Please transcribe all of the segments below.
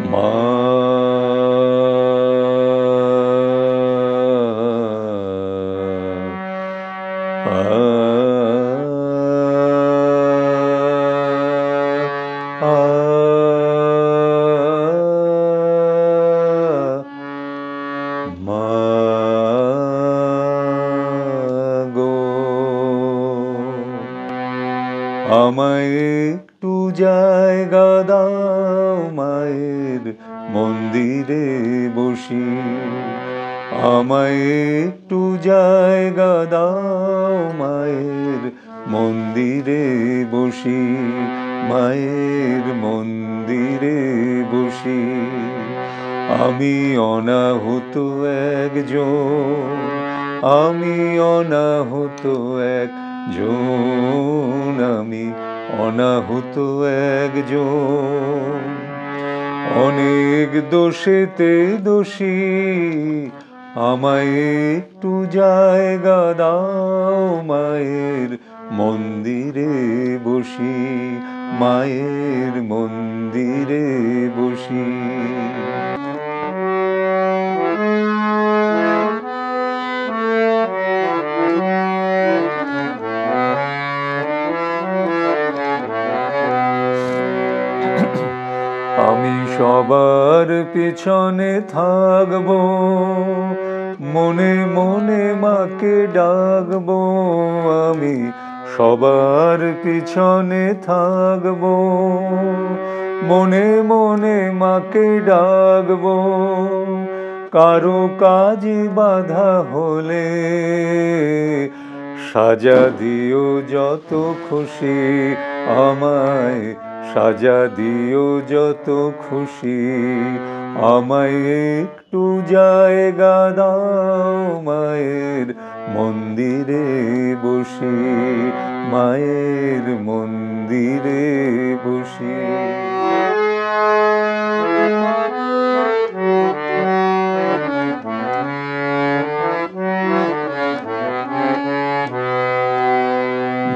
মা গো আমায় একটু জায়গা দাও মায়ের মন্দিরে বসি, আমায় একটু জায়গা দাও মায়ের মন্দিরে বসি, মায়ের মন্দিরে বসি। আমি অনাহুত একজন, আমি অনাহুত একজন, আমি অনাহুত একজন। অনেক দোষেতে দোষী, আমায় একটু জায়গা দাও মায়ের মন্দিরে বসি, মায়ের মন্দিরে বসি। আমি সবার পেছনে থাকবো, মনে মনে মাকে ডাকবো, আমি সবার পিছনে থাকবো, মনে মনে মাকে ডাকবো। কারো কাজে বাধা হলে সাজা দিও যত খুশি, আমায় সাজা দিও যত খুশি। আমায় একটু জায়গা দাও মায়ের মন্দিরে বসি, মায়ের মন্দিরে বসি।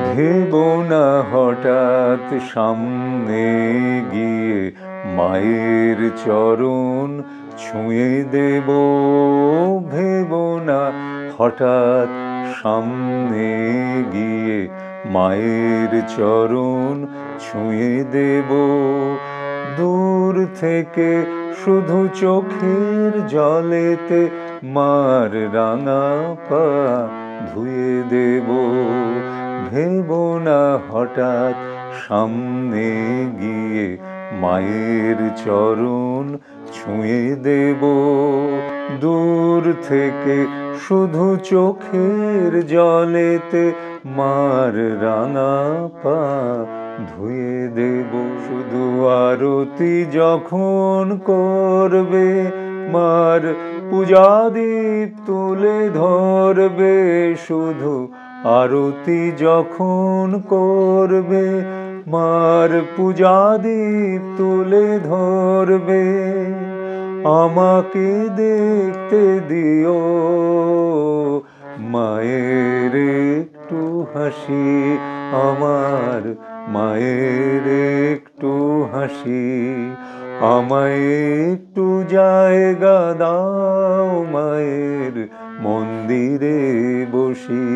ভেবো না হঠাৎ সামনে গিয়ে মায়ের চরণ ছুঁয়ে দেব, ভেবো না হঠাৎ সামনে গিয়ে মায়ের চরণ ছুঁয়ে দেব। দূর থেকে শুধু চোখের জলেতে মার রাঙা পা ধুয়ে দেব, ভেবো না হঠাৎ সামনে গিয়ে মায়ের চরণ ছুঁয়ে দেব। দূর থেকে শুধু চোখের জলেতে মার রাঙা পা ধুয়ে দেব। শুধু আরতি যখন করবে মার পূজা দীপ তুলে ধরবে, শুধু আরতি যখন করবে মার পূজা দীপ তুলে ধরবে। আমাকে দেখতে দিও মায়ের একটু হাসি, আমার মায়ের একটু হাসি। আমায় একটু জায়গা দাও মায়ের মন্দিরে বসি,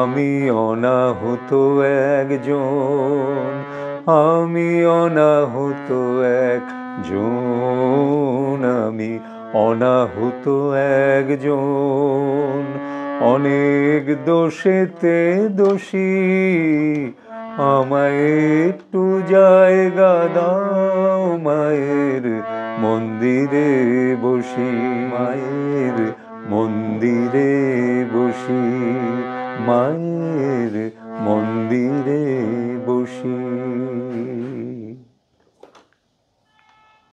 আমি অনাহুত একজন, আমি অনাহুত একজন, আমি অনাহুত একজন। অনেক দোষেতে দোষী, আমায় একটু জায়গা দাও মায়ের মন্দিরে বসি, মায়ের মন্দিরে বসি, মায়ের মন্দিরে বসি।